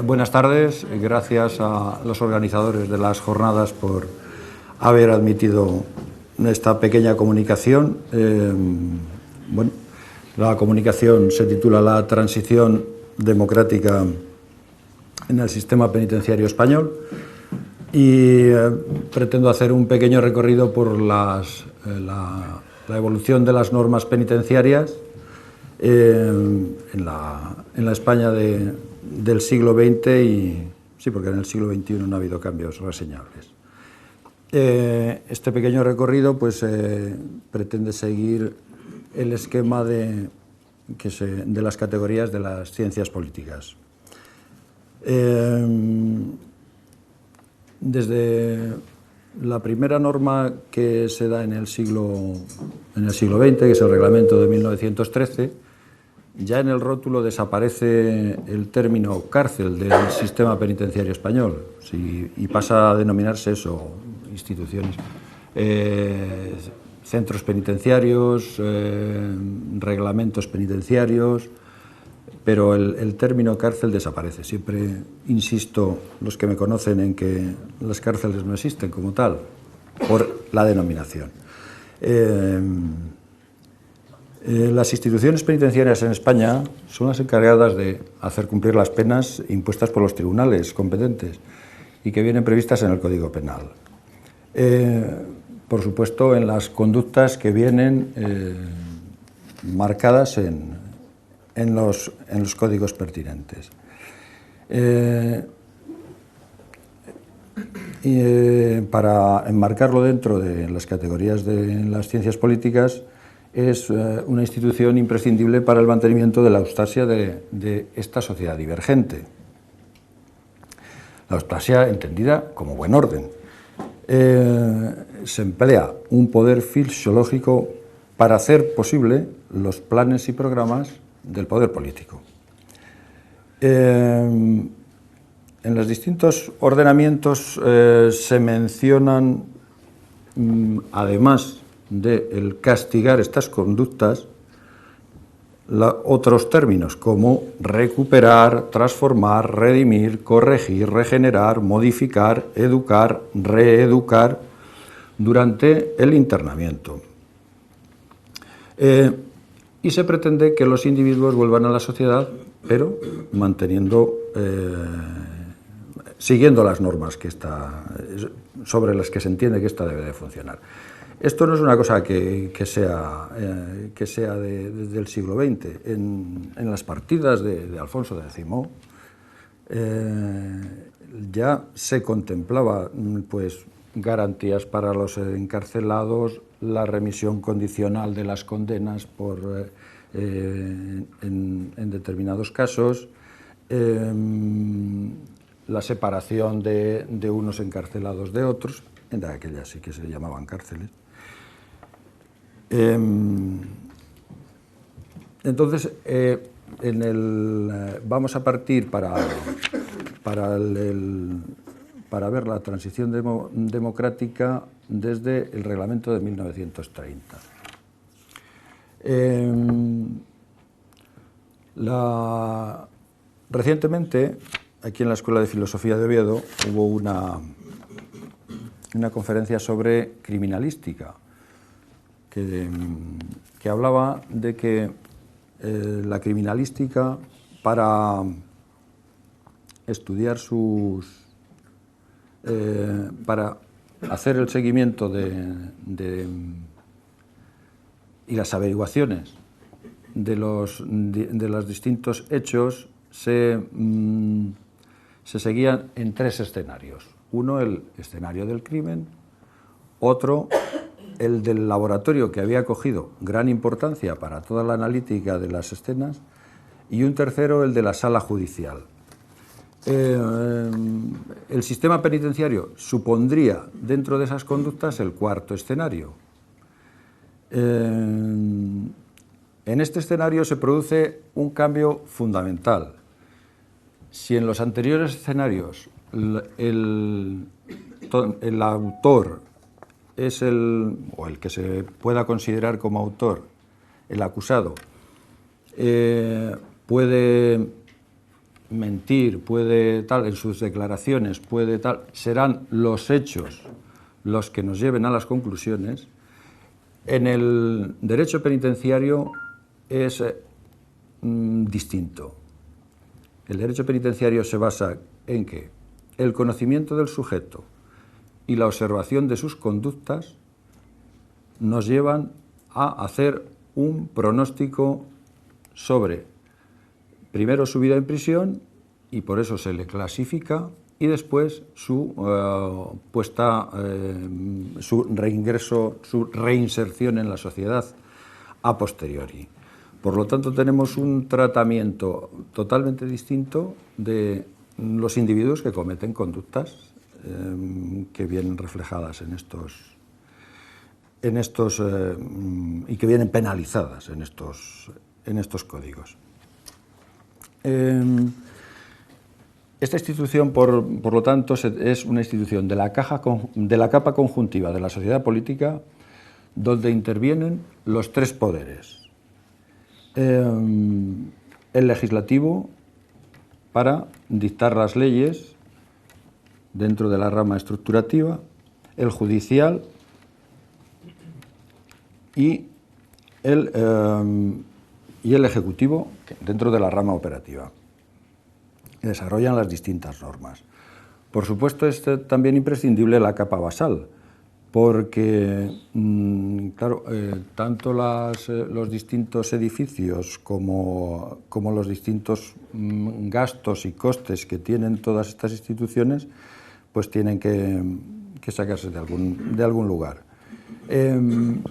Buenas tardes, gracias a los organizadores de las jornadas por haber admitido esta pequeña comunicación. Bueno, la comunicación se titula La transición democrática en el sistema penitenciario español y pretendo hacer un pequeño recorrido por la evolución de las normas penitenciarias en la España del siglo XX y sí, porque en el siglo XXI no ha habido cambios reseñables. Este pequeño recorrido pues, pretende seguir el esquema de las categorías de las ciencias políticas. Desde la primera norma que se da en el siglo XX, que es el reglamento de 1913, ya en el rótulo desaparece el término cárcel del sistema penitenciario español y pasa a denominarse eso, instituciones, centros penitenciarios, reglamentos penitenciarios, pero el término cárcel desaparece. Siempre insisto, los que me conocen, en que las cárceles no existen como tal, por la denominación. Las instituciones penitenciarias en España son las encargadas de hacer cumplir las penas impuestas por los tribunales competentes y que vienen previstas en el Código Penal. Por supuesto, en las conductas que vienen marcadas en los códigos pertinentes. Para enmarcarlo dentro de las categorías de las ciencias políticas, es una institución imprescindible para el mantenimiento de la austasia de esta sociedad divergente. La austasia entendida como buen orden. Se emplea un poder fisiológico para hacer posible los planes y programas del poder político. En los distintos ordenamientos se mencionan, además de el castigar estas conductas, otros términos como recuperar, transformar, redimir, corregir, regenerar, modificar, educar, reeducar durante el internamiento. Y se pretende que los individuos vuelvan a la sociedad, pero siguiendo las normas sobre las que se entiende que esta debe de funcionar. Esto no es una cosa que sea desde el siglo XX. En las partidas de Alfonso X ya se contemplaba pues, garantías para los encarcelados, la remisión condicional de las condenas en determinados casos, la separación de unos encarcelados de otros, en aquellas sí que se llamaban cárceles. Entonces, vamos a partir para ver la transición democrática desde el reglamento de 1930. Recientemente, aquí en la Escuela de Filosofía de Oviedo, hubo una conferencia sobre criminalística, que hablaba de que la criminalística, para estudiar para hacer el seguimiento y las averiguaciones de los distintos hechos, se seguían en tres escenarios. Uno, el escenario del crimen; otro, el del laboratorio, que había cogido gran importancia para toda la analítica de las escenas; y un tercero, el de la sala judicial. El sistema penitenciario supondría, dentro de esas conductas, el cuarto escenario. En este escenario se produce un cambio fundamental. Si en los anteriores escenarios el autor es el que se pueda considerar como autor, el acusado, puede mentir, puede tal, en sus declaraciones, puede tal, serán los hechos los que nos lleven a las conclusiones. En el derecho penitenciario es distinto. El derecho penitenciario se basa en que el conocimiento del sujeto y la observación de sus conductas nos llevan a hacer un pronóstico sobre, primero, su vida en prisión, y por eso se le clasifica, y después su su reingreso, su reinserción en la sociedad a posteriori. Por lo tanto, tenemos un tratamiento totalmente distinto de los individuos que cometen conductas que vienen reflejadas en estos y que vienen penalizadas en estos códigos. Esta institución, por lo tanto, es una institución de la capa conjuntiva de la sociedad política, donde intervienen los tres poderes. El legislativo, para dictar las leyes dentro de la rama estructurativa, el judicial y el ejecutivo dentro de la rama operativa. Desarrollan las distintas normas. Por supuesto, es también imprescindible la capa basal, porque, claro, tanto los distintos edificios como los distintos gastos y costes que tienen todas estas instituciones, pues tienen que sacarse de algún lugar. En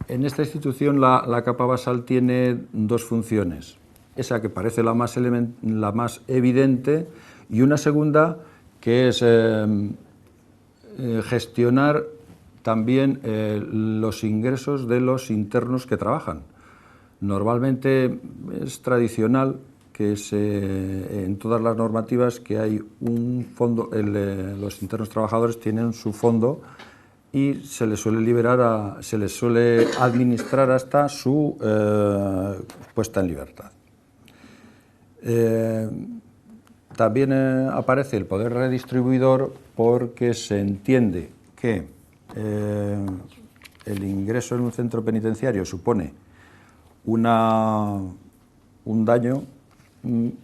esta institución la capa basal tiene dos funciones. Esa que parece la más evidente, y una segunda que es gestionar también los ingresos de los internos que trabajan. Normalmente es tradicional que en todas las normativas que hay un fondo, los internos trabajadores tienen su fondo y se les suele administrar hasta su puesta en libertad. También aparece el poder redistribuidor, porque se entiende que el ingreso en un centro penitenciario supone un daño,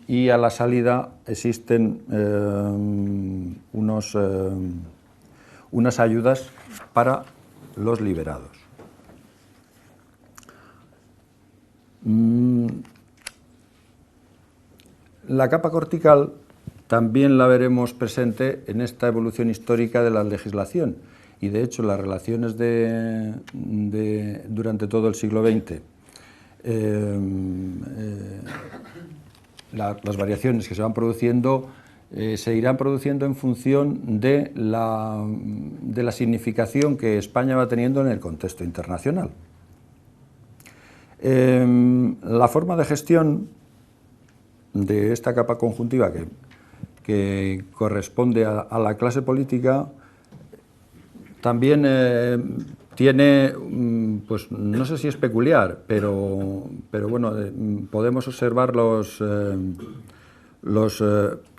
y a la salida existen unas ayudas para los liberados. La capa cortical también la veremos presente en esta evolución histórica de la legislación, y de hecho las relaciones durante todo el siglo XX, las variaciones que se van produciendo se irán produciendo en función de la significación que España va teniendo en el contexto internacional. La forma de gestión de esta capa conjuntiva que corresponde a la clase política también tiene, pues no sé si es peculiar, pero bueno, podemos observar los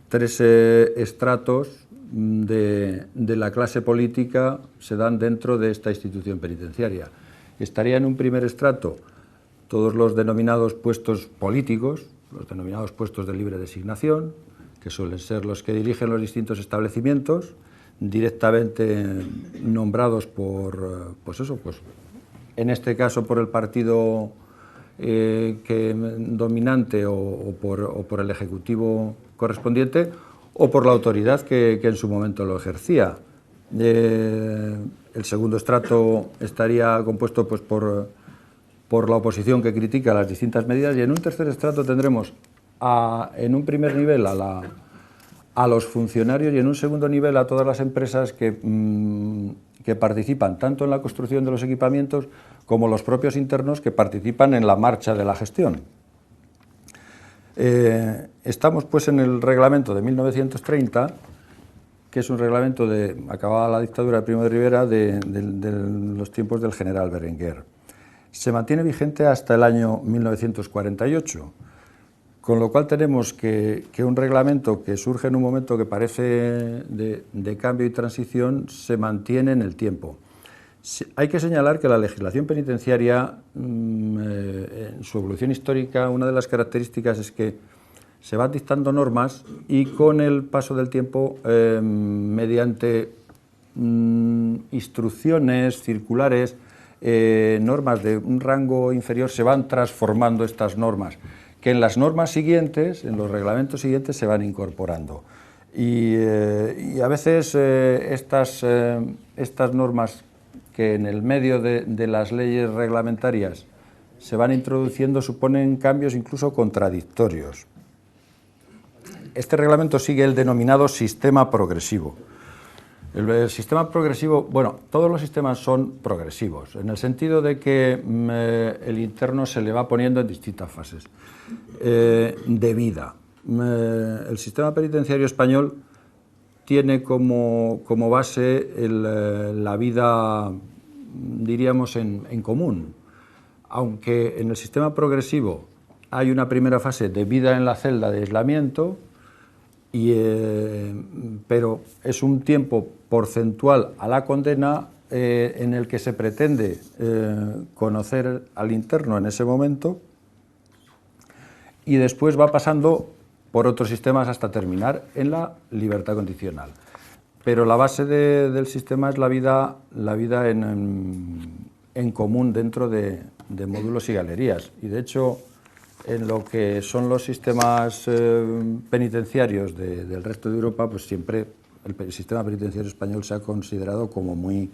tres estratos de la clase política se dan dentro de esta institución penitenciaria. Estaría en un primer estrato todos los denominados puestos políticos, los denominados puestos de libre designación, que suelen ser los que dirigen los distintos establecimientos, directamente nombrados por, en este caso por el partido dominante o por el ejecutivo correspondiente, o por la autoridad que en su momento lo ejercía. El segundo estrato estaría compuesto pues, por la oposición que critica las distintas medidas, y en un tercer estrato tendremos en un primer nivel a los funcionarios, y en un segundo nivel a todas las empresas que participan tanto en la construcción de los equipamientos como los propios internos que participan en la marcha de la gestión. Estamos pues en el reglamento de 1930, que es un reglamento acabada la dictadura de Primo de Rivera, de los tiempos del general Berenguer. Se mantiene vigente hasta el año 1948, Con lo cual tenemos que un reglamento que surge en un momento que parece de cambio y transición se mantiene en el tiempo. Hay que señalar que la legislación penitenciaria, en su evolución histórica, una de las características es que se van dictando normas y con el paso del tiempo, mediante instrucciones circulares, normas de un rango inferior, se van transformando estas normas, que en las normas siguientes, en los reglamentos siguientes, se van incorporando. Y a veces estas normas que en el medio de las leyes reglamentarias se van introduciendo suponen cambios incluso contradictorios. Este reglamento sigue el denominado sistema progresivo. El sistema progresivo, bueno, todos los sistemas son progresivos, en el sentido de que el interno se le va poniendo en distintas fases de vida. El sistema penitenciario español tiene como base la vida, diríamos, en común, aunque en el sistema progresivo hay una primera fase de vida en la celda de aislamiento, pero es un tiempo porcentual a la condena en el que se pretende conocer al interno en ese momento, y después va pasando por otros sistemas hasta terminar en la libertad condicional. Pero la base del sistema es la vida en común dentro de módulos y galerías. Y de hecho, en lo que son los sistemas penitenciarios del resto de Europa, pues siempre el sistema penitenciario español se ha considerado como muy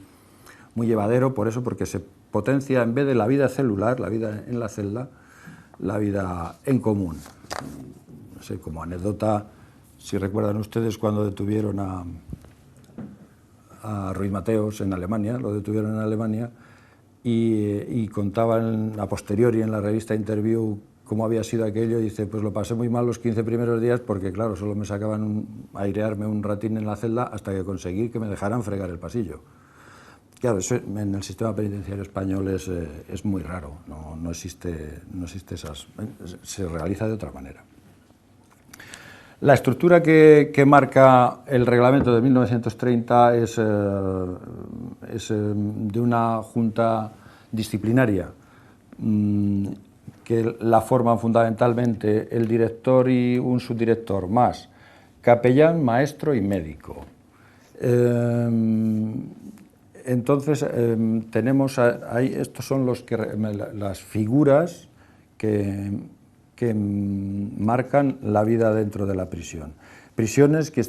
llevadero, por eso, porque se potencia, en vez de la vida celular, la vida en la celda, la vida en común. No sé, como anécdota, si recuerdan ustedes cuando detuvieron a Ruiz Mateos en Alemania, lo detuvieron en Alemania, y contaban a posteriori en la revista Interview cómo había sido aquello, y dice, pues lo pasé muy mal los 15 primeros días porque, claro, solo me sacaban airearme un ratín en la celda hasta que conseguí que me dejaran fregar el pasillo. Claro, eso en el sistema penitenciario español es muy raro, no existe esas, se realiza de otra manera. La estructura que marca el reglamento de 1930 es de una junta disciplinaria que la forman fundamentalmente el director y un subdirector, más capellán, maestro y médico. Entonces, tenemos ahí, estos son las figuras que marcan la vida dentro de la prisión. Prisiones que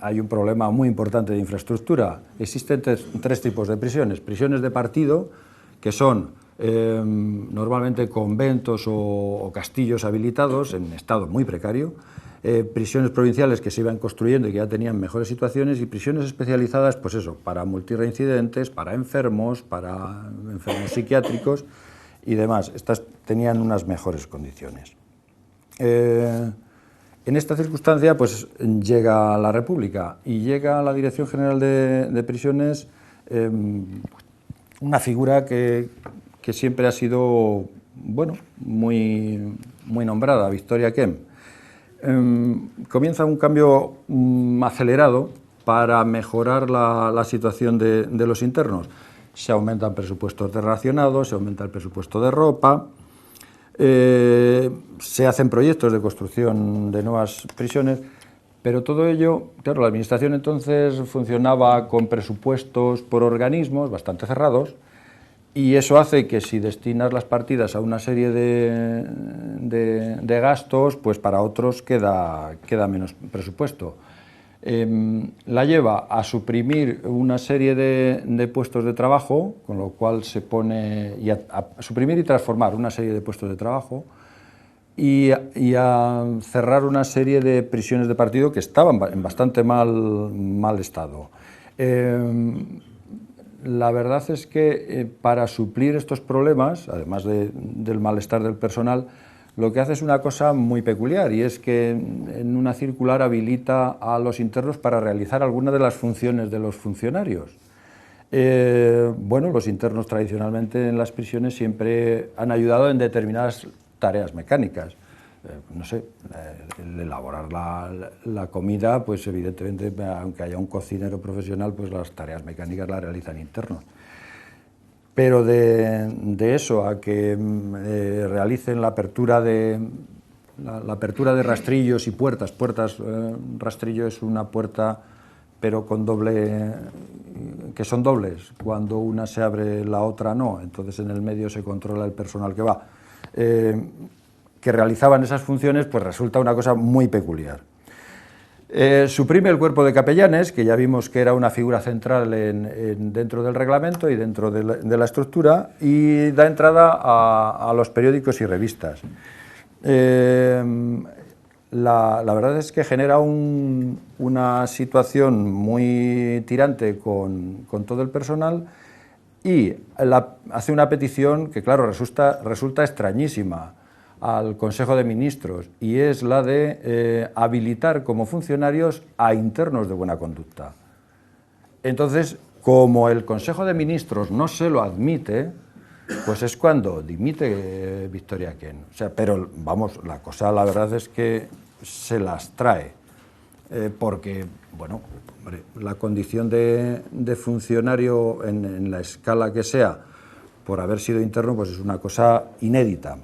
hay un problema muy importante de infraestructura. Existen tres tipos de prisiones. Prisiones de partido, que son normalmente conventos o castillos habilitados en estado muy precario, prisiones provinciales que se iban construyendo y que ya tenían mejores situaciones, y prisiones especializadas, pues eso, para multireincidentes, para enfermos psiquiátricos y demás. Estas tenían unas mejores condiciones. En esta circunstancia, pues llega la República y llega la Dirección General de Prisiones, una figura que siempre ha sido, bueno, muy nombrada, Victoria Kemp. Comienza un cambio acelerado para mejorar la situación de los internos. Se aumentan presupuestos de racionados, se aumenta el presupuesto de ropa, se hacen proyectos de construcción de nuevas prisiones, pero todo ello, claro, la administración entonces funcionaba con presupuestos por organismos bastante cerrados, y eso hace que si destinas las partidas a una serie de gastos, pues para otros queda menos presupuesto. La lleva a suprimir una serie de puestos de trabajo, con lo cual se pone a suprimir y transformar una serie de puestos de trabajo, y a cerrar una serie de prisiones de partido que estaban en bastante mal estado. La verdad es que para suplir estos problemas, además del malestar del personal, lo que hace es una cosa muy peculiar, y es que en una circular habilita a los internos para realizar algunas de las funciones de los funcionarios. Bueno, los internos tradicionalmente en las prisiones siempre han ayudado en determinadas tareas mecánicas, no sé, el elaborar la comida, pues evidentemente, aunque haya un cocinero profesional, pues las tareas mecánicas las realizan internos. Pero de eso a que realicen la apertura de rastrillos y puertas. Rastrillo es una puerta, pero con doble, que son dobles. Cuando una se abre, la otra no. Entonces en el medio se controla el personal que va. Que realizaban esas funciones, pues resulta una cosa muy peculiar. Suprime el cuerpo de capellanes, que ya vimos que era una figura central dentro del reglamento y dentro de la estructura, y da entrada a los periódicos y revistas. La verdad es que genera una situación muy tirante con todo el personal y hace una petición que, claro, resulta extrañísima al Consejo de Ministros, y es la de habilitar como funcionarios a internos de buena conducta. Entonces, como el Consejo de Ministros no se lo admite, pues es cuando dimite Victoria Kent. O sea, pero vamos, la cosa, la verdad es que se las trae, porque, bueno, hombre, la condición de funcionario en la escala que sea, por haber sido interno, pues es una cosa inédita.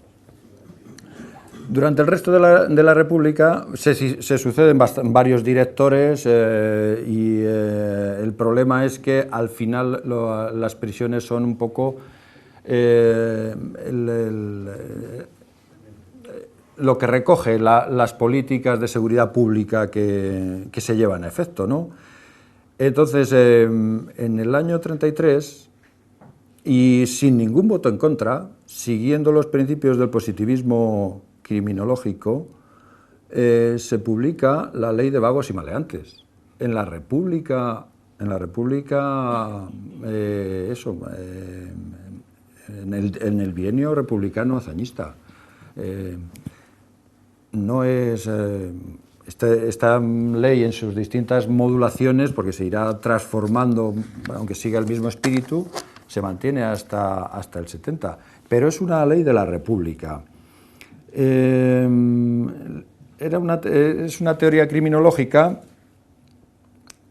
Durante el resto de la República se suceden varios directores y el problema es que al final las prisiones son un poco lo que recoge las políticas de seguridad pública que se llevan a efecto, ¿no? Entonces, en el año 33, y sin ningún voto en contra, siguiendo los principios del positivismo criminológico, se publica la Ley de Vagos y Maleantes. En la República, en el bienio republicano hazañista. No es esta ley en sus distintas modulaciones, porque se irá transformando, aunque siga el mismo espíritu, se mantiene hasta el 70, pero es una ley de la República. Es una teoría criminológica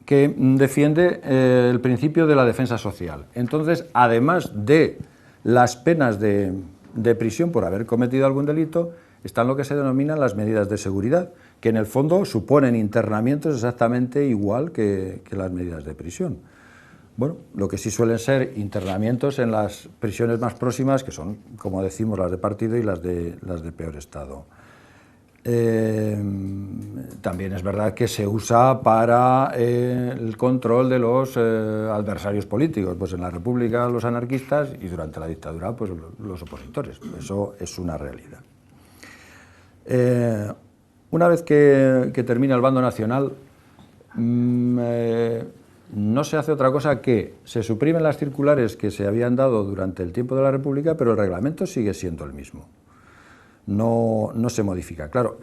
que defiende el principio de la defensa social. Entonces, además de las penas de prisión por haber cometido algún delito, están lo que se denominan las medidas de seguridad, que en el fondo suponen internamientos exactamente igual que las medidas de prisión. Bueno, lo que sí suelen ser internamientos en las prisiones más próximas, que son, como decimos, las de partido y las de peor estado. También es verdad que se usa para el control de los adversarios políticos, pues en la República los anarquistas y durante la dictadura pues los opositores. Eso es una realidad. Una vez que termina el bando nacional, no se hace otra cosa que se suprimen las circulares que se habían dado durante el tiempo de la República, pero el reglamento sigue siendo el mismo. No se modifica. Claro,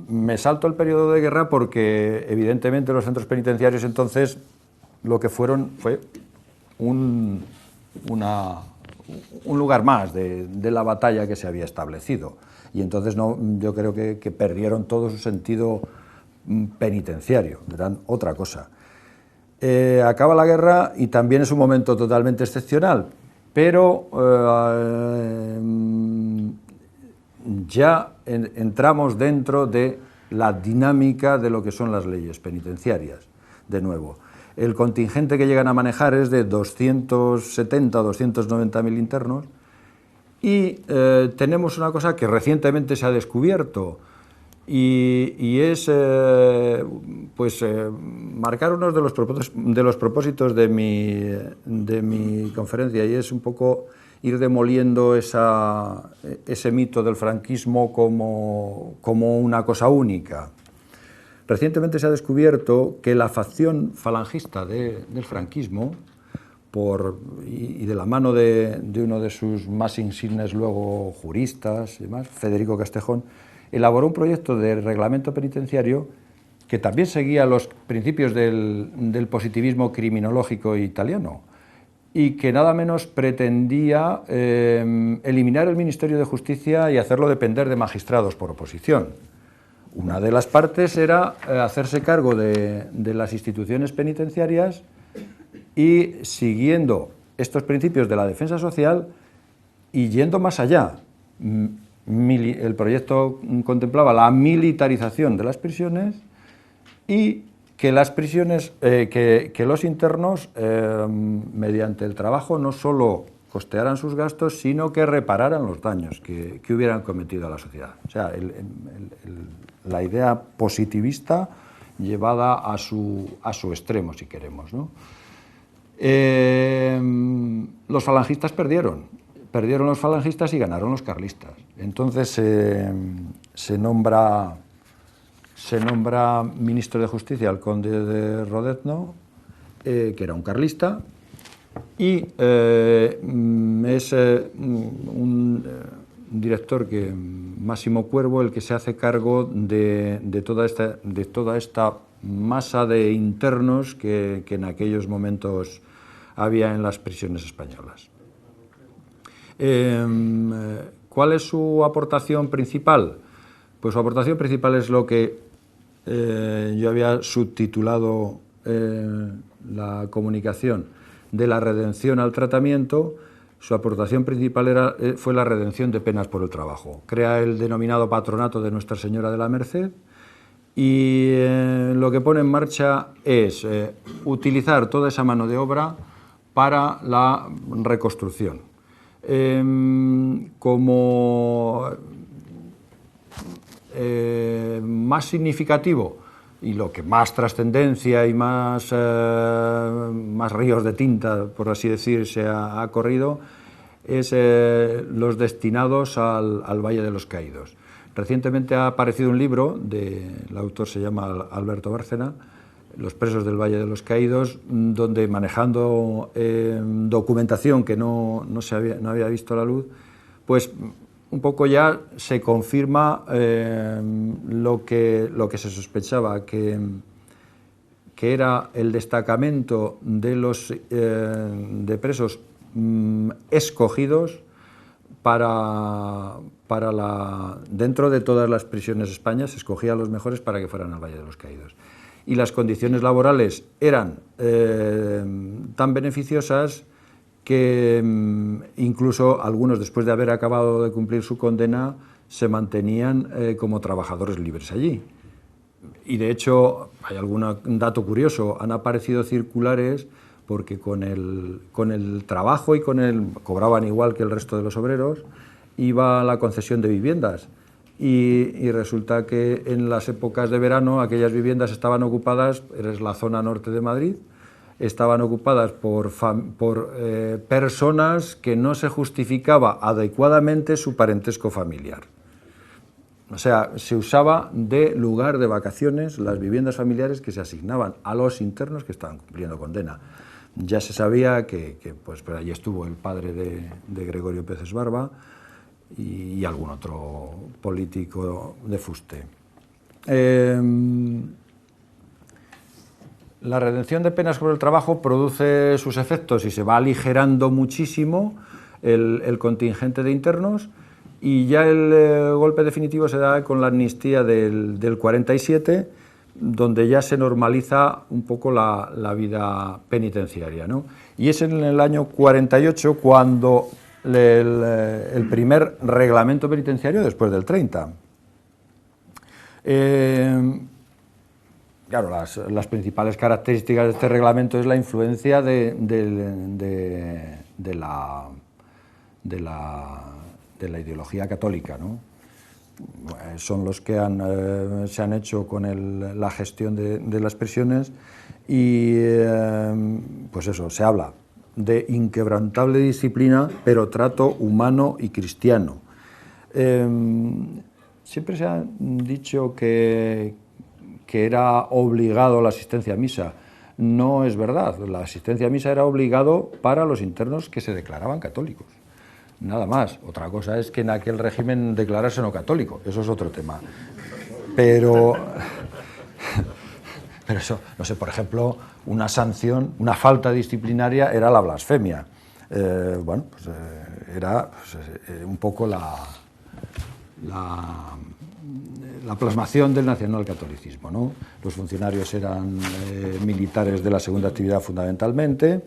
me salto el periodo de guerra porque evidentemente los centros penitenciarios entonces lo que fue un lugar más de la batalla que se había establecido. Y entonces yo creo que perdieron todo su sentido penitenciario, eran otra cosa. Acaba la guerra y también es un momento totalmente excepcional, pero ya entramos dentro de la dinámica de lo que son las leyes penitenciarias. De nuevo, el contingente que llegan a manejar es de 270 o 290.000 internos y tenemos una cosa que recientemente se ha descubierto y es marcar uno de los propósitos de mi conferencia, y es un poco ir demoliendo ese mito del franquismo como una cosa única. Recientemente se ha descubierto que la facción falangista del franquismo, y de la mano de uno de sus más insignes luego juristas y demás, Federico Castejón, elaboró un proyecto de reglamento penitenciario que también seguía los principios del positivismo criminológico italiano. y que nada menos pretendía eliminar el Ministerio de Justicia y hacerlo depender de magistrados por oposición. Una de las partes era hacerse cargo de las instituciones penitenciarias y, siguiendo estos principios de la defensa social y yendo más allá, el proyecto contemplaba la militarización de las prisiones y que las prisiones, que los internos, mediante el trabajo, no solo costearan sus gastos, sino que repararan los daños que hubieran cometido a la sociedad. O sea, la idea positivista llevada a su extremo, si queremos, ¿no? Los falangistas perdieron los falangistas y ganaron los carlistas. Entonces se nombra ministro de Justicia al conde de Rodezno, que era un carlista, y es un director, Máximo Cuervo, el que se hace cargo de toda esta masa de internos que en aquellos momentos había en las prisiones españolas. ¿Cuál es su aportación principal? Pues su aportación principal es lo que yo había subtitulado la comunicación de la redención al tratamiento. Su aportación principal fue la redención de penas por el trabajo. Crea el denominado patronato de Nuestra Señora de la Merced y lo que pone en marcha es utilizar toda esa mano de obra para la reconstrucción. Como más significativo y lo que más trascendencia y más ríos de tinta, por así decir, se ha corrido, es los destinados al Valle de los Caídos. Recientemente ha aparecido un libro, el autor se llama Alberto Bárcena, Los presos del Valle de los Caídos, donde, manejando documentación que no había visto la luz, pues un poco ya se confirma lo que se sospechaba, que era el destacamento de presos escogidos dentro de todas las prisiones de España, se escogía a los mejores para que fueran al Valle de los Caídos. Y las condiciones laborales eran tan beneficiosas que incluso algunos, después de haber acabado de cumplir su condena, se mantenían como trabajadores libres allí. Y de hecho, hay algún dato curioso, han aparecido circulares porque con el trabajo y cobraban igual que el resto de los obreros, iba la concesión de viviendas. Y resulta que en las épocas de verano aquellas viviendas estaban ocupadas, es la zona norte de Madrid, estaban ocupadas por personas que no se justificaba adecuadamente su parentesco familiar. O sea, se usaba de lugar de vacaciones las viviendas familiares que se asignaban a los internos que estaban cumpliendo condena. Ya se sabía que pues, allí estuvo el padre de Gregorio Peces Barba y algún otro político de fuste. La redención de penas por el trabajo produce sus efectos y se va aligerando muchísimo el contingente de internos, y ya el golpe definitivo se da con la amnistía del 47, donde ya se normaliza un poco la vida penitenciaria, ¿no? Y es en el año 48 cuando el primer reglamento penitenciario, después del 30. Claro, las principales características de este reglamento es la influencia de la ideología católica, ¿no? Son los que se han hecho con la gestión de las prisiones y pues eso, se habla de inquebrantable disciplina, pero trato humano y cristiano. Siempre se ha dicho que era obligado la asistencia a misa. No es verdad, la asistencia a misa era obligado para los internos que se declaraban católicos. Nada más. Otra cosa es que en aquel régimen declararse no católico, eso es otro tema. Pero pero eso, no sé, por ejemplo, una sanción, una falta disciplinaria era la blasfemia. Bueno, pues era un poco la plasmación del nacionalcatolicismo, ¿no? Los funcionarios eran militares de la segunda actividad fundamentalmente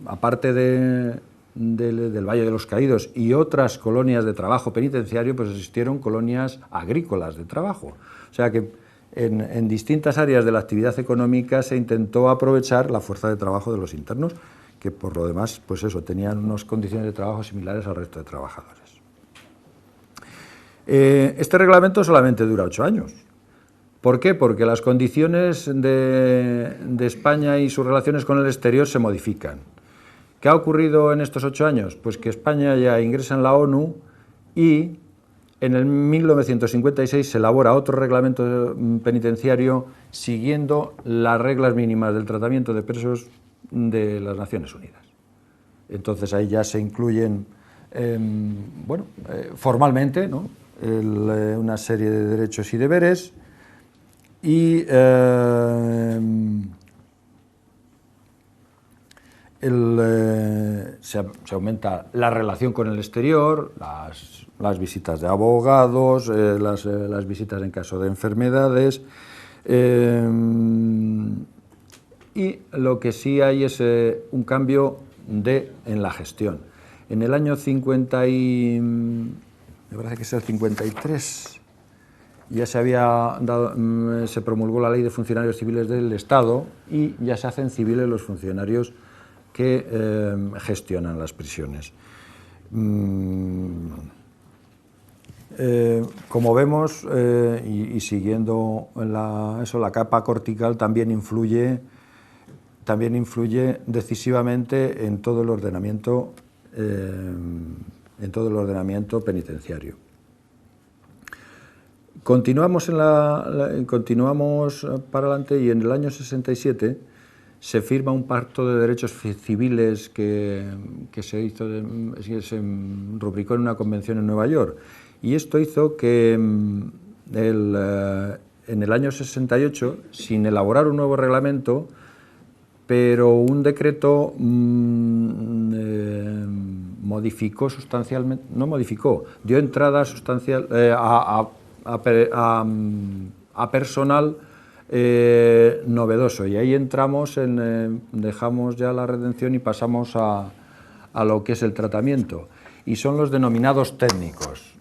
aparte del Valle de los Caídos y otras colonias de trabajo penitenciario, pues existieron colonias agrícolas de trabajo. O sea que en distintas áreas de la actividad económica se intentó aprovechar la fuerza de trabajo de los internos, que por lo demás, pues eso, tenían unas condiciones de trabajo similares al resto de trabajadores. Este reglamento solamente dura 8 años. ¿Por qué? Porque las condiciones de España y sus relaciones con el exterior se modifican. ¿Qué ha ocurrido en estos 8 años? Pues que España ya ingresa en la ONU y en el 1956 se elabora otro reglamento penitenciario siguiendo las reglas mínimas del tratamiento de presos de las Naciones Unidas. Entonces ahí ya se incluyen, formalmente, ¿no? Una serie de derechos y deberes y se aumenta la relación con el exterior, las visitas de abogados, las visitas en caso de enfermedades, y lo que sí hay es un cambio en la gestión. En el año 50 me parece que es el 53, ya se promulgó la Ley de Funcionarios Civiles del Estado y ya se hacen civiles los funcionarios que gestionan las prisiones. Como vemos, y siguiendo la capa cortical también influye decisivamente en todo el ordenamiento penitenciario. Continuamos para adelante y en el año 67 se firma un pacto de derechos civiles que se rubricó en una convención en Nueva York, y esto hizo que en el año 68, sin elaborar un nuevo reglamento, pero un decreto modificó sustancialmente, no modificó, dio entrada sustancial a personal novedoso, y ahí entramos dejamos ya la redención y pasamos a lo que es el tratamiento, y son los denominados técnicos,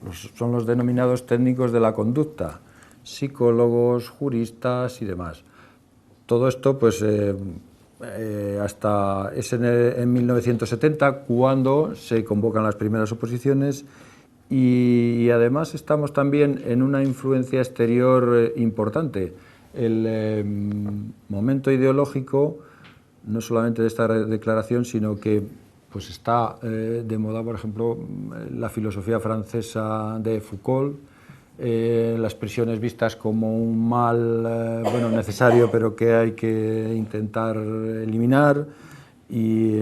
de la conducta, psicólogos, juristas y demás. Todo esto pues hasta en 1970 cuando se convocan las primeras oposiciones, y además estamos también en una influencia exterior importante. El momento ideológico, no solamente de esta declaración, sino que pues está de moda, por ejemplo, la filosofía francesa de Foucault, las prisiones vistas como un mal necesario, pero que hay que intentar eliminar, y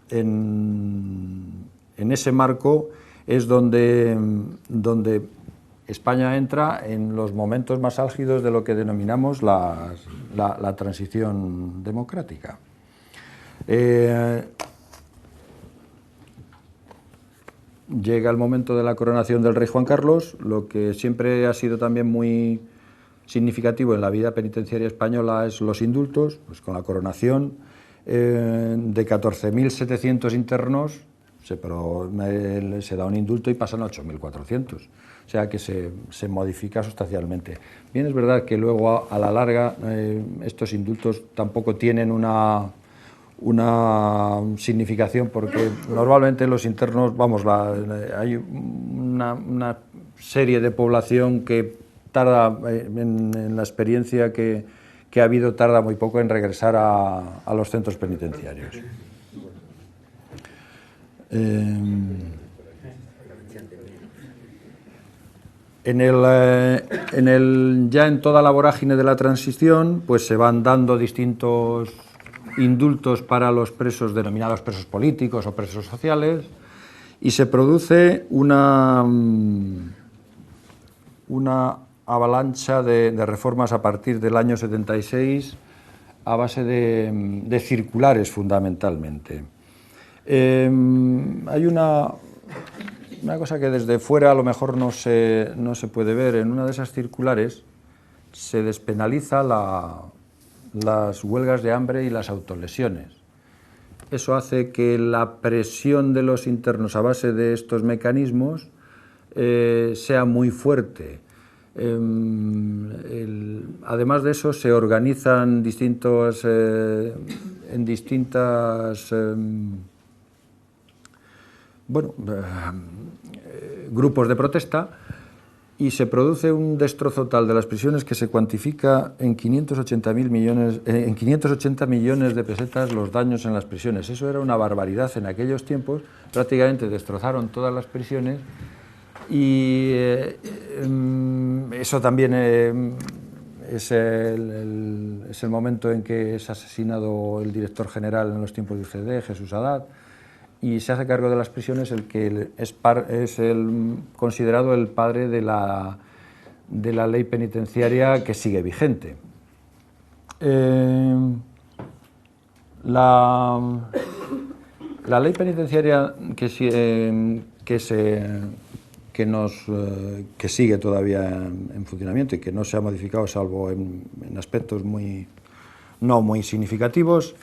en ese marco es donde España entra en los momentos más álgidos de lo que denominamos la transición democrática. Llega el momento de la coronación del rey Juan Carlos, lo que siempre ha sido también muy significativo en la vida penitenciaria española es los indultos. Pues con la coronación de 14.700 internos se da un indulto y pasan a 8.400, o sea que se modifica sustancialmente. Bien, es verdad que luego a la larga estos indultos tampoco tienen una significación, porque normalmente los internos, hay una serie de población que tarda, en la experiencia que ha habido, tarda muy poco en regresar a los centros penitenciarios. Ya en toda la vorágine de la transición, pues se van dando distintos indultos para los presos denominados presos políticos o presos sociales, y se produce una una avalancha de reformas a partir del año 76 a base de circulares fundamentalmente. Hay una cosa que desde fuera a lo mejor no se puede ver. En una de esas circulares se despenaliza las huelgas de hambre y las autolesiones. Eso hace que la presión de los internos a base de estos mecanismos sea muy fuerte. Además de eso, se organizan grupos de protesta y se produce un destrozo tal de las prisiones que se cuantifica en 580 millones de pesetas los daños en las prisiones. Eso era una barbaridad en aquellos tiempos. Prácticamente destrozaron todas las prisiones y eso también es el momento en que es asesinado el director general en los tiempos de UCD, Jesús Haddad, y se hace cargo de las prisiones el que es considerado el padre de la ley penitenciaria que sigue vigente. La ley penitenciaria que sigue todavía en funcionamiento y que no se ha modificado salvo en aspectos no muy significativos,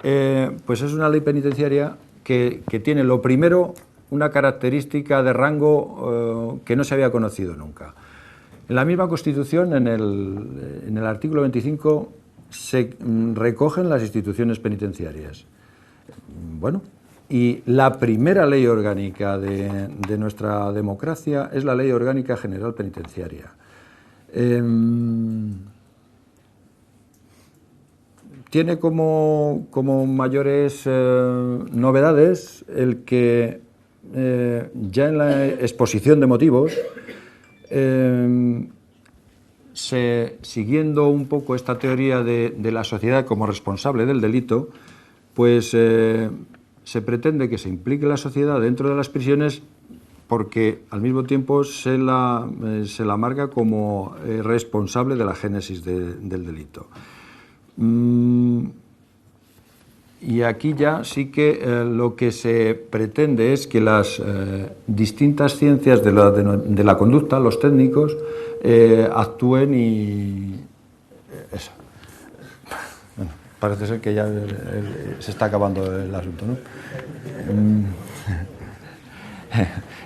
pues es una ley penitenciaria que tiene, lo primero, una característica de rango que no se había conocido nunca. En la misma Constitución, en el artículo 25, se recogen las instituciones penitenciarias. Bueno, y la primera ley orgánica de nuestra democracia es la Ley Orgánica General Penitenciaria. Tiene como mayores novedades el que ya en la exposición de motivos, siguiendo un poco esta teoría de la sociedad como responsable del delito, pues se pretende que se implique la sociedad dentro de las prisiones porque al mismo tiempo se la marca como responsable de la génesis del delito. Y aquí ya sí que lo que se pretende es que las distintas ciencias de la conducta, los técnicos, actúen y... Eso. Bueno, parece ser que ya se está acabando el asunto, ¿no?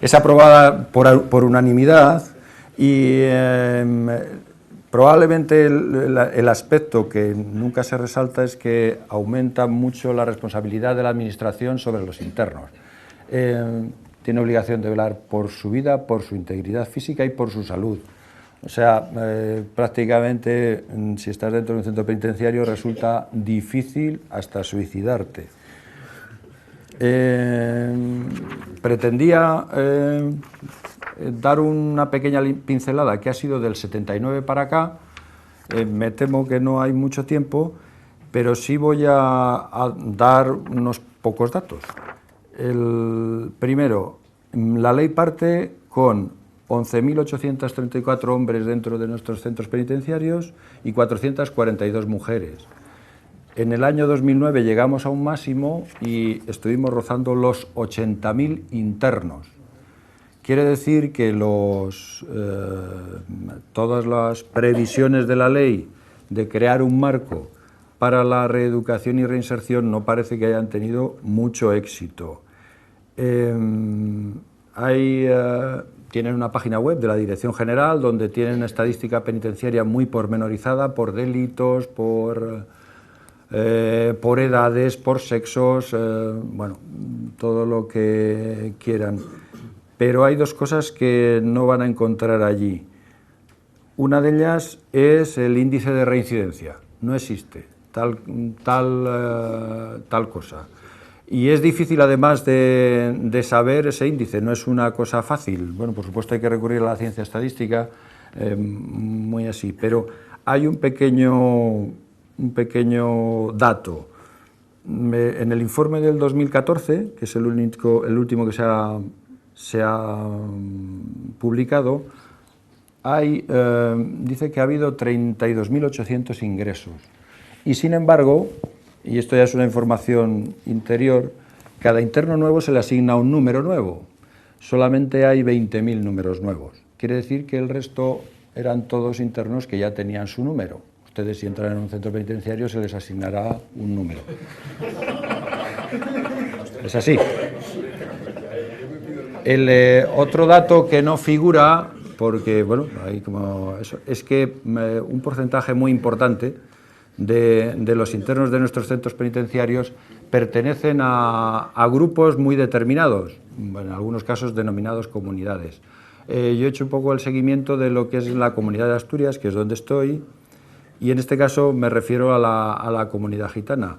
Es aprobada por unanimidad y probablemente el aspecto que nunca se resalta es que aumenta mucho la responsabilidad de la Administración sobre los internos. Tiene obligación de velar por su vida, por su integridad física y por su salud. O sea, prácticamente si estás dentro de un centro penitenciario resulta difícil hasta suicidarte. Pretendía dar una pequeña pincelada que ha sido del 79 para acá. Me temo que no hay mucho tiempo, pero sí voy a dar unos pocos datos. El primero, la ley parte con 11.834 hombres dentro de nuestros centros penitenciarios y 442 mujeres. En el año 2009 llegamos a un máximo y estuvimos rozando los 80.000 internos. Quiere decir que todas las previsiones de la ley de crear un marco para la reeducación y reinserción no parece que hayan tenido mucho éxito. Tienen una página web de la Dirección General donde tienen estadística penitenciaria muy pormenorizada por delitos, por edades, por sexos, bueno, todo lo que quieran. Pero hay dos cosas que no van a encontrar allí. Una de ellas es el índice de reincidencia. No existe tal cosa. Y es difícil además de saber ese índice, no es una cosa fácil. Bueno, por supuesto hay que recurrir a la ciencia estadística, muy así, pero hay un pequeño dato. En el informe del 2014, que es el último que se ha publicado, dice que ha habido 32.800 ingresos. Y sin embargo, y esto ya es una información interior, cada interno nuevo se le asigna un número nuevo. Solamente hay 20.000 números nuevos. Quiere decir que el resto eran todos internos que ya tenían su número. Ustedes, si entran en un centro penitenciario, se les asignará un número. Es así. Otro dato que no figura, porque, bueno, hay como eso, es que un porcentaje muy importante de los internos de nuestros centros penitenciarios pertenecen a grupos muy determinados, en algunos casos denominados comunidades. Yo he hecho un poco el seguimiento de lo que es la comunidad de Asturias, que es donde estoy, y en este caso me refiero a la comunidad gitana.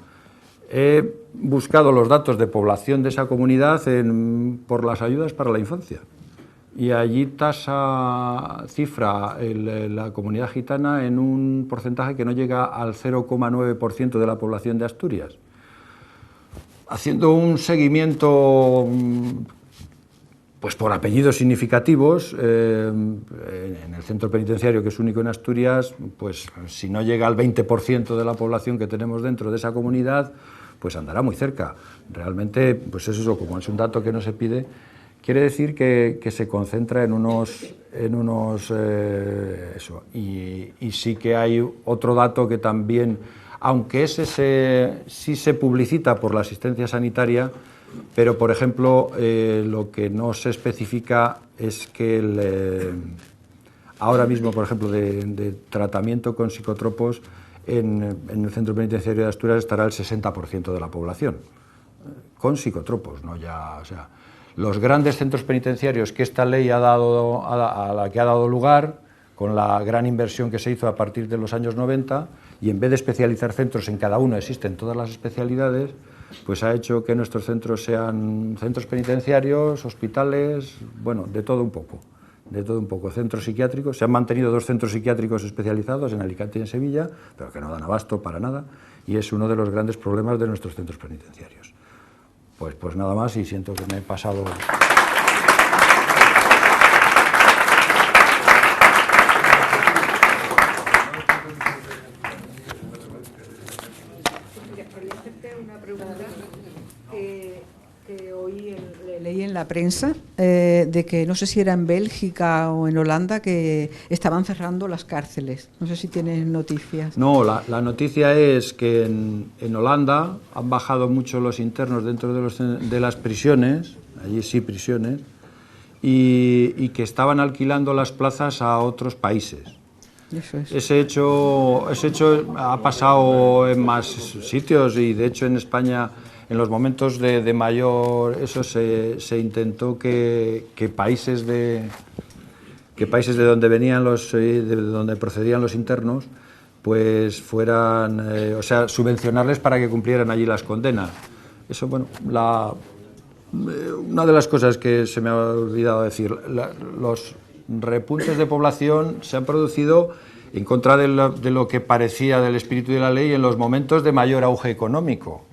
He buscado los datos de población de esa comunidad por las ayudas para la infancia. Y allí cifra la comunidad gitana en un porcentaje que no llega al 0,9% de la población de Asturias. Haciendo un seguimiento pues por apellidos significativos, en el centro penitenciario, que es único en Asturias, pues si no llega al 20% de la población que tenemos dentro de esa comunidad, pues andará muy cerca. Realmente, pues eso, como es un dato que no se pide, quiere decir que se concentra en unos eso. Y sí que hay otro dato que también, aunque ese sí se publicita por la asistencia sanitaria, pero, por ejemplo, lo que no se especifica es que ahora mismo, por ejemplo, de tratamiento con psicotropos, en el centro penitenciario de Asturias estará el 60% de la población, con psicotropos, ¿no? Ya, o sea, los grandes centros penitenciarios que esta ley a la que ha dado lugar, con la gran inversión que se hizo a partir de los años 90, y en vez de especializar centros en cada uno existen todas las especialidades, pues ha hecho que nuestros centros sean centros penitenciarios, hospitales, bueno, de todo un poco. Centros psiquiátricos, se han mantenido 2 centros psiquiátricos especializados en Alicante y en Sevilla, pero que no dan abasto para nada, y es uno de los grandes problemas de nuestros centros penitenciarios. Pues nada más, y siento que me he pasado. Leí en la prensa de que no sé si era en Bélgica o en Holanda que estaban cerrando las cárceles. No sé si tienes noticias. No, la noticia es que en Holanda han bajado mucho los internos dentro de las prisiones, allí sí prisiones, y que estaban alquilando las plazas a otros países. Eso es. Ese hecho ha pasado en más sitios, y de hecho en España, en los momentos de mayor eso, se intentó que países de donde venían de donde procedían los internos, pues fueran, o sea, subvencionarles para que cumplieran allí las condenas. Eso, bueno, una de las cosas que se me ha olvidado decir, los repuntes de población se han producido en contra de lo que parecía del espíritu de la ley en los momentos de mayor auge económico.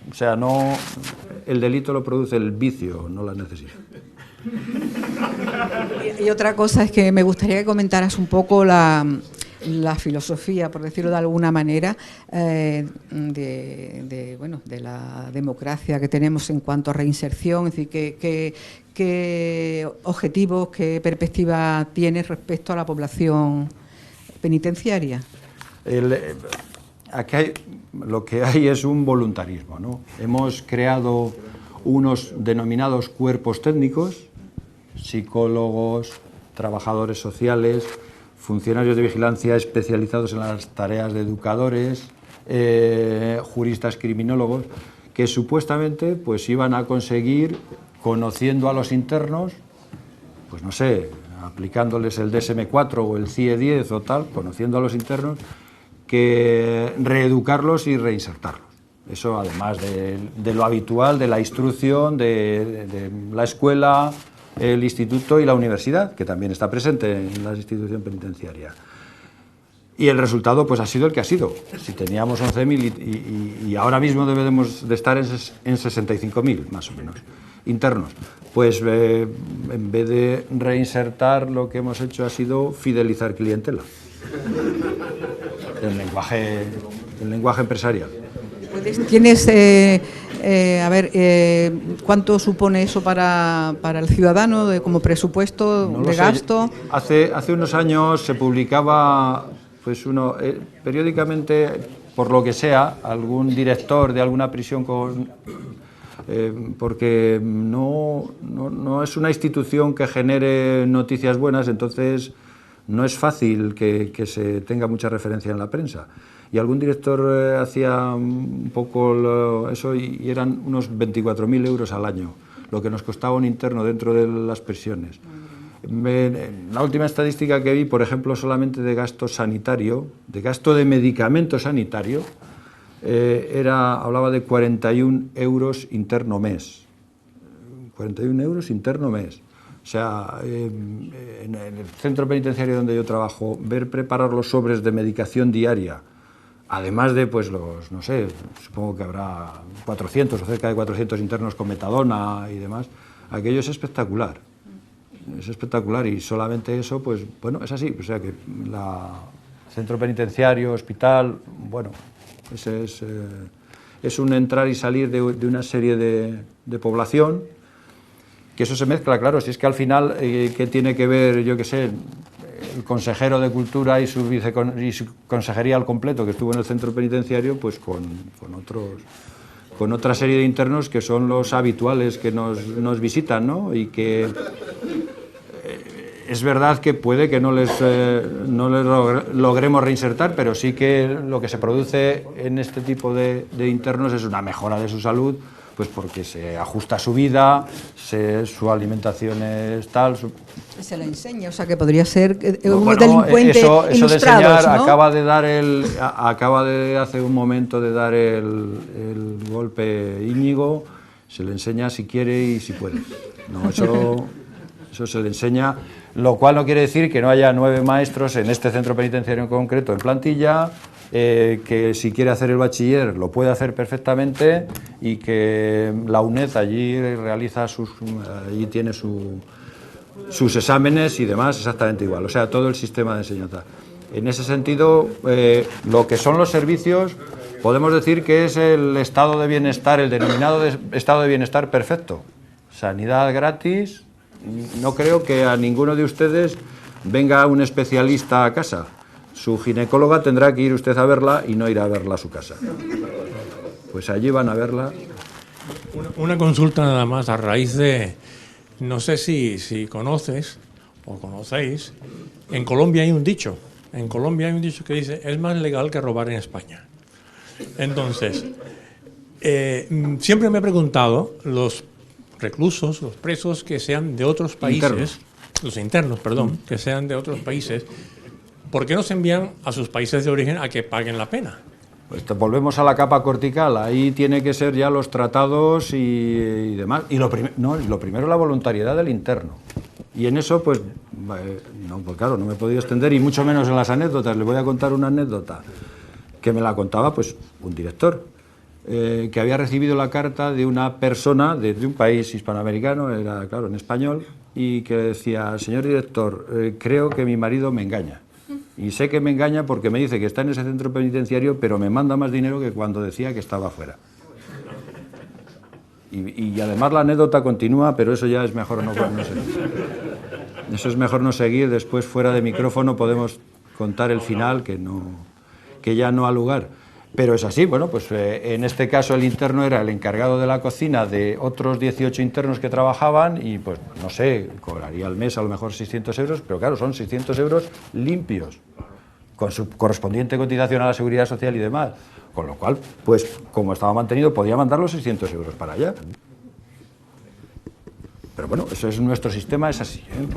O sea, no, el delito lo produce el vicio, no la necesidad. Y otra cosa es que me gustaría que comentaras un poco la filosofía, por decirlo de alguna manera, de la democracia que tenemos en cuanto a reinserción, es decir, qué objetivos, qué perspectiva tienes respecto a la población penitenciaria. Aquí lo que hay es un voluntarismo, ¿no? Hemos creado unos denominados cuerpos técnicos, psicólogos, trabajadores sociales, funcionarios de vigilancia especializados en las tareas de educadores, juristas criminólogos, que supuestamente pues iban a conseguir, conociendo a los internos, pues no sé, aplicándoles el DSM-4 o el CIE-10 o tal, conociendo a los internos, que reeducarlos y reinsertarlos. Eso, además de lo habitual, de la instrucción, de la escuela, el instituto y la universidad, que también está presente en la institución penitenciaria. Y el resultado pues ha sido el que ha sido. Si teníamos 11.000 y ahora mismo debemos de estar en 65.000, más o menos, internos. Pues en vez de reinsertar, lo que hemos hecho ha sido fidelizar clientela. El lenguaje empresarial. ¿Tienes, cuánto supone eso para el ciudadano como presupuesto de gasto? Hace unos años se publicaba, pues periódicamente, por lo que sea, algún director de alguna prisión porque no es una institución que genere noticias buenas, entonces no es fácil que se tenga mucha referencia en la prensa. Y algún director hacía un poco eso y eran unos 24.000 euros al año, lo que nos costaba un interno dentro de las prisiones. La última estadística que vi, por ejemplo, solamente de gasto sanitario, de gasto de medicamento sanitario, hablaba de 41 euros interno mes. 41 euros interno mes. O sea, en el centro penitenciario donde yo trabajo, ver preparar los sobres de medicación diaria, además de, pues, no sé, supongo que habrá 400 o cerca de 400 internos con metadona y demás, aquello es espectacular. Es espectacular y solamente eso, pues, bueno, es así. O sea, que centro penitenciario, hospital, bueno, es un entrar y salir de una serie de población, que eso se mezcla, claro, si es que al final, ¿qué tiene que ver, yo qué sé, el consejero de Cultura y su consejería al completo que estuvo en el centro penitenciario, pues con otra serie de internos que son los habituales que nos visitan, ¿no? Y que es verdad que puede que no les logremos reinsertar, pero sí que lo que se produce en este tipo de internos es una mejora de su salud, pues porque se ajusta a su vida, su alimentación es tal. Se le enseña, o sea que podría ser un bueno, delincuente eso de enseñar, ¿no? acaba de hace un momento de dar el golpe Íñigo, se le enseña si quiere y si puede. No, eso se le enseña, lo cual no quiere decir que no haya 9 maestros en este centro penitenciario en concreto en plantilla, que si quiere hacer el bachiller lo puede hacer perfectamente y que la UNED allí allí tiene sus exámenes y demás exactamente igual, o sea, todo el sistema de enseñanza. En ese sentido, lo que son los servicios, podemos decir que es el estado de bienestar, el denominado estado de bienestar perfecto. Sanidad gratis, no creo que a ninguno de ustedes venga un especialista a casa. Su ginecóloga tendrá que ir usted a verla y no ir a verla a su casa. Pues allí van a verla. Una consulta nada más a raíz de, no sé si conoces o conocéis, en Colombia hay un dicho que dice, es más legal que robar en España. Entonces, siempre me he preguntado, los reclusos, los presos que sean de otros países, los internos, perdón, que sean de otros países, ¿por qué no se envían a sus países de origen a que paguen la pena? Pues volvemos a la capa cortical, ahí tiene que ser ya los tratados y demás. Y lo primero la voluntariedad del interno. Y en eso, pues claro, no me he podido extender, y mucho menos en las anécdotas. Le voy a contar una anécdota que me la contaba pues un director, que había recibido la carta de una persona de un país hispanoamericano, era claro en español, y que decía, señor director, creo que mi marido me engaña. Y sé que me engaña porque me dice que está en ese centro penitenciario, pero me manda más dinero que cuando decía que estaba fuera. Y además la anécdota continúa, pero eso ya es mejor no seguir. Eso es mejor no seguir, después fuera de micrófono podemos contar el final, que ya no ha lugar. Pero es así, bueno, pues en este caso el interno era el encargado de la cocina de otros 18 internos que trabajaban y, pues, no sé, cobraría al mes a lo mejor 600 euros, pero claro, son 600 euros limpios, con su correspondiente cotización a la Seguridad Social y demás. Con lo cual, pues, como estaba mantenido, podía mandar los 600 euros para allá. Pero bueno, eso es nuestro sistema, es así, ¿eh?